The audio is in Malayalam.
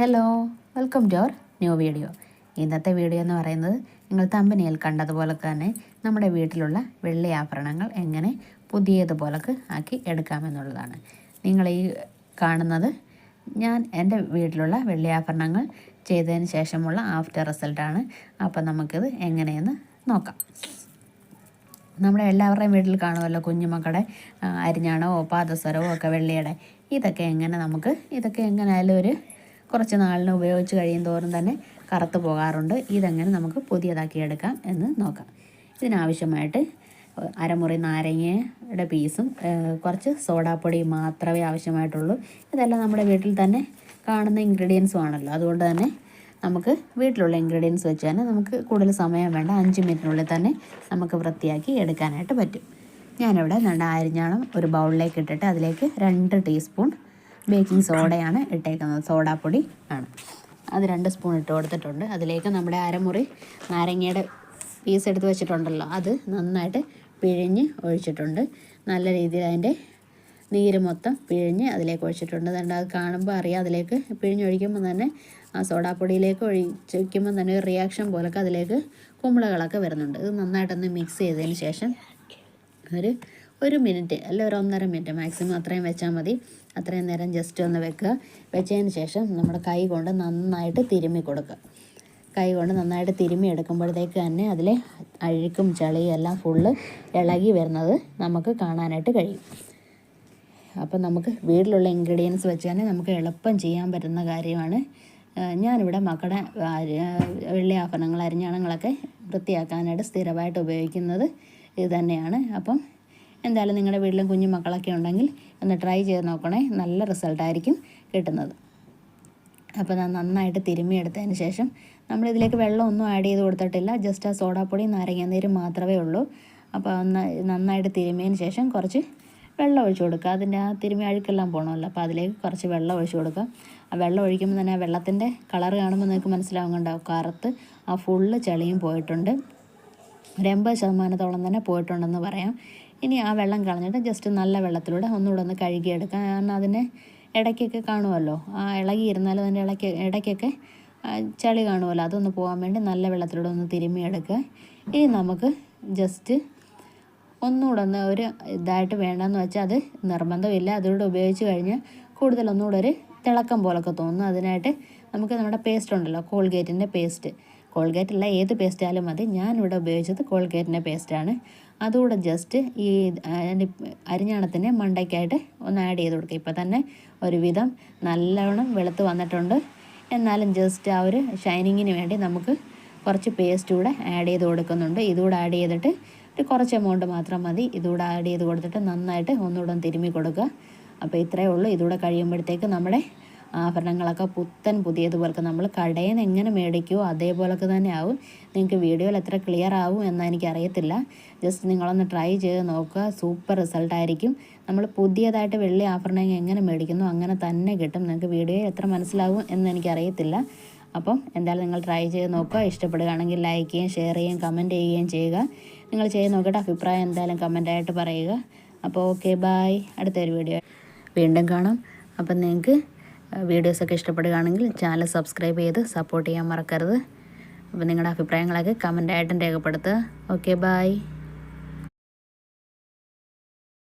Hello, welcome to our new video. ഇന്നത്തെ വീഡിയോ എന്ന് പറയുന്നത് നിങ്ങൾ തമ്പനിയിൽ കണ്ടതുപോലെ തന്നെ നമ്മുടെ വീട്ടിലുള്ള വെള്ളി ആഭരണങ്ങൾ എങ്ങനെ പുതിയതുപോലൊക്കെ ആക്കി എടുക്കാമെന്നുള്ളതാണ്. നിങ്ങൾ ഈ കാണുന്നത് ഞാൻ എൻ്റെ വീട്ടിലുള്ള വെള്ളി ആഭരണങ്ങൾ ചെയ്തതിന് ശേഷമുള്ള ആഫ്റ്റർ റിസൾട്ടാണ്. അപ്പോൾ നമുക്കിത് എങ്ങനെയെന്ന് നോക്കാം. നമ്മുടെ എല്ലാവരുടെയും വീട്ടിൽ കാണുമല്ലോ കുഞ്ഞുമക്കളുടെ അരിഞ്ഞാണോ പാദസരമോ ഒക്കെ വെള്ളിയുടെ. ഇതൊക്കെ എങ്ങനെയായാലും ഒരു കുറച്ച് നാളിന് ഉപയോഗിച്ച് കഴിയും തോറും തന്നെ കറുത്ത് പോകാറുണ്ട്. ഇതെങ്ങനെ നമുക്ക് പുതിയതാക്കി എടുക്കാം എന്ന് നോക്കാം. ഇതിനാവശ്യമായിട്ട് അരമുറി നാരങ്ങയുടെ പീസും കുറച്ച് സോഡാപ്പൊടിയും മാത്രമേ ആവശ്യമായിട്ടുള്ളൂ. ഇതെല്ലാം നമ്മുടെ വീട്ടിൽ തന്നെ കാണുന്ന ഇൻഗ്രീഡിയൻസും ആണല്ലോ. അതുകൊണ്ട് തന്നെ നമുക്ക് വീട്ടിലുള്ള ഇൻഗ്രീഡിയൻസ് വെച്ച് തന്നെ നമുക്ക് കൂടുതൽ സമയം വേണ്ട, 5 മിനിറ്റിനുള്ളിൽ തന്നെ നമുക്ക് വൃത്തിയാക്കി എടുക്കാനായിട്ട് പറ്റും. ഞാനിവിടെ അരിഞ്ഞാണം ഒരു ബൗളിലേക്ക് ഇട്ടിട്ട് അതിലേക്ക് 2 ടീസ്പൂൺ ബേക്കിംഗ് സോഡയാണ് ഇട്ടേക്കുന്നത്. സോഡാപ്പൊടി ആണ്. അത് 2 സ്പൂൺ ഇട്ട് കൊടുത്തിട്ടുണ്ട്. അതിലേക്ക് നമ്മുടെ അരമുറി നാരങ്ങയുടെ പീസ് എടുത്ത് വെച്ചിട്ടുണ്ടല്ലോ, അത് നന്നായിട്ട് പിഴിഞ്ഞ് ഒഴിച്ചിട്ടുണ്ട്. നല്ല രീതിയിൽ അതിൻ്റെ നീര് മൊത്തം പിഴിഞ്ഞ് അതിലേക്ക് ഒഴിച്ചിട്ടുണ്ട്. അത് കാണുമ്പോൾ അറിയാം, അതിലേക്ക് പിഴിഞ്ഞൊഴിക്കുമ്പോൾ തന്നെ ആ സോഡാപ്പൊടിയിലേക്ക് ഒഴിക്കുമ്പോൾ തന്നെ ഒരു റിയാക്ഷൻ പോലൊക്കെ അതിലേക്ക് കുമിളകളൊക്കെ വരുന്നുണ്ട്. ഇത് നന്നായിട്ടൊന്ന് മിക്സ് ചെയ്തതിന് ശേഷം ഒരു മിനിറ്റ് അല്ല 1.5 മിനിറ്റ് മാക്സിമം അത്രയും വെച്ചാൽ മതി. അത്രയും നേരം ജസ്റ്റ് ഒന്ന് വെക്കുക. വെച്ചതിന് ശേഷം നമ്മുടെ കൈ കൊണ്ട് നന്നായിട്ട് തിരുമ്മി കൊടുക്കുക. കൈ കൊണ്ട് നന്നായിട്ട് തിരുമ്മി എടുക്കുമ്പോഴത്തേക്ക് തന്നെ അതിലെ അഴുക്കും ചളിയും എല്ലാം ഫുള്ള് ഇളകി വരുന്നത് നമുക്ക് കാണാനായിട്ട് കഴിയും. അപ്പം നമുക്ക് വീട്ടിലുള്ള ഇൻഗ്രീഡിയൻസ് വെച്ച് തന്നെ നമുക്ക് എളുപ്പം ചെയ്യാൻ പറ്റുന്ന കാര്യമാണ്. ഞാനിവിടെ മക്കളുടെ വെള്ളി ആഭരണങ്ങൾ അരിഞ്ഞാണങ്ങളൊക്കെ വൃത്തിയാക്കാനായിട്ട് സ്ഥിരമായിട്ട് ഉപയോഗിക്കുന്നത് ഇത് തന്നെയാണ്. അപ്പം എന്തായാലും നിങ്ങളുടെ വീട്ടിലും കുഞ്ഞു മക്കളൊക്കെ ഉണ്ടെങ്കിൽ ഒന്ന് ട്രൈ ചെയ്ത് നോക്കണേ. നല്ല റിസൾട്ടായിരിക്കും കിട്ടുന്നത്. അപ്പോൾ ഞാൻ നന്നായിട്ട് തിരുമ്മി എടുത്തതിന് ശേഷം നമ്മളിതിലേക്ക് വെള്ളമൊന്നും ആഡ് ചെയ്ത് കൊടുത്തിട്ടില്ല. ജസ്റ്റ് ആ സോഡാപ്പൊടി നാരങ്ങാനീര് മാത്രമേ ഉള്ളൂ. അപ്പോൾ നന്നായിട്ട് തിരുമ്മിയതിന് ശേഷം കുറച്ച് വെള്ളം ഒഴിച്ച് കൊടുക്കുക. അതിൻ്റെ ആ തിരുമ്മി അഴുക്കെല്ലാം പോകണമല്ലോ. അപ്പോൾ അതിലേക്ക് കുറച്ച് വെള്ളം ഒഴിച്ച് കൊടുക്കുക. ആ വെള്ളം ഒഴിക്കുമ്പോൾ തന്നെ ആ വെള്ളത്തിൻ്റെ കളർ കാണുമ്പോൾ നിങ്ങൾക്ക് മനസ്സിലാവുന്നുണ്ടാവും, കറുത്ത് ആ ഫുള്ള് ചെളിയും പോയിട്ടുണ്ട്. ഒരു 80% തന്നെ പോയിട്ടുണ്ടെന്ന് പറയാം. ഇനി ആ വെള്ളം കളഞ്ഞിട്ട് ജസ്റ്റ് നല്ല വെള്ളത്തിലൂടെ ഒന്നുകൂടെ ഒന്ന് കഴുകിയെടുക്കാം. കാരണം അതിന് ഇടയ്ക്കൊക്കെ കാണുമല്ലോ, ആ ഇളകിയിരുന്നാലും അതിൻ്റെ ഇടയ്ക്കൊക്കെ ചളി കാണുമല്ലോ, അതൊന്ന് പോകാൻ വേണ്ടി നല്ല വെള്ളത്തിലൂടെ ഒന്ന് തിരുമ്മിയെടുക്കുക. ഇനി നമുക്ക് ജസ്റ്റ് ഒന്നുകൂടെ ഒന്ന് ഒരു ഇതായിട്ട് വേണ്ടെന്ന് വെച്ചാൽ അത് നിർബന്ധമില്ല. അതിലൂടെ ഉപയോഗിച്ച് കഴിഞ്ഞാൽ കൂടുതൽ ഒന്നുകൂടെ ഒരു തിളക്കം പോലൊക്കെ തോന്നും. അതിനായിട്ട് നമുക്ക് നമ്മുടെ പേസ്റ്റ് ഉണ്ടല്ലോ, കോൾഗേറ്റിൻ്റെ പേസ്റ്റ്, കോൾഗേറ്റ് അല്ല ഏത് പേസ്റ്റ് ആയാലും മതി. ഞാനിവിടെ ഉപയോഗിച്ചത് കോൾഗേറ്റിൻ്റെ പേസ്റ്റാണ്. അതുകൂടെ ജസ്റ്റ് ഈ അരിഞ്ഞാണത്തിൻ്റെ മണ്ടയ്ക്കായിട്ട് ഒന്ന് ആഡ് ചെയ്ത് കൊടുക്കുക. ഇപ്പോൾ തന്നെ ഒരുവിധം നല്ലവണ്ണം വെളുത്ത് വന്നിട്ടുണ്ട്. എന്നാലും ജസ്റ്റ് ആ ഒരു ഷൈനിങ്ങിന് വേണ്ടി നമുക്ക് കുറച്ച് പേസ്റ്റ് കൂടെ ആഡ് ചെയ്ത് കൊടുക്കുന്നുണ്ട്. ഇതുകൂടെ ആഡ് ചെയ്തിട്ട് ഒരു കുറച്ച് എമൗണ്ട് മാത്രം മതി. ഇതുകൂടെ ആഡ് ചെയ്ത് കൊടുത്തിട്ട് നന്നായിട്ട് ഒന്നുകൂടെ തിരുമ്മി കൊടുക്കുക. അപ്പോൾ ഇത്രയേ ഉള്ളൂ. ഇതുകൂടെ കഴിയുമ്പോഴത്തേക്ക് നമ്മുടെ ആഭരണങ്ങളൊക്കെ പുതിയതുപോലൊക്കെ നമ്മൾ കടയിൽ നിന്ന് എങ്ങനെ മേടിക്കുമോ അതേപോലൊക്കെ തന്നെ ആവും. നിങ്ങൾക്ക് വീഡിയോയിൽ എത്ര ക്ലിയർ ആവും എന്ന് എനിക്കറിയത്തില്ല. ജസ്റ്റ് നിങ്ങളൊന്ന് ട്രൈ ചെയ്ത് നോക്കുക. സൂപ്പർ റിസൾട്ടായിരിക്കും. നമ്മൾ പുതിയതായിട്ട് വെള്ളി ആഭരണം എങ്ങനെ മേടിക്കുന്നു അങ്ങനെ തന്നെ കിട്ടും. നിങ്ങൾക്ക് വീഡിയോയിൽ എത്ര മനസ്സിലാവും എന്ന് എനിക്കറിയത്തില്ല. അപ്പം എന്തായാലും നിങ്ങൾ ട്രൈ ചെയ്ത് നോക്കുക. ഇഷ്ടപ്പെടുകയാണെങ്കിൽ ലൈക്ക് ചെയ്യുകയും ഷെയർ ചെയ്യുകയും കമൻറ്റ് ചെയ്യുകയും ചെയ്യുക. നിങ്ങൾ ചെയ്ത് നോക്കിയിട്ട് അഭിപ്രായം എന്തായാലും കമൻറ്റായിട്ട് പറയുക. അപ്പോൾ ഓക്കെ, ബായ്. അടുത്തൊരു വീഡിയോ വീണ്ടും കാണാം. അപ്പം നിങ്ങൾക്ക് വീഡിയോസൊക്കെ ഇഷ്ടപ്പെടുകയാണെങ്കിൽ ചാനൽ സബ്സ്ക്രൈബ് ചെയ്ത് സപ്പോർട്ട് ചെയ്യാൻ മറക്കരുത്. അപ്പോൾ നിങ്ങളുടെ അഭിപ്രായങ്ങളൊക്കെ കമൻറ്റായിട്ടും രേഖപ്പെടുത്തുക. Okay, bye.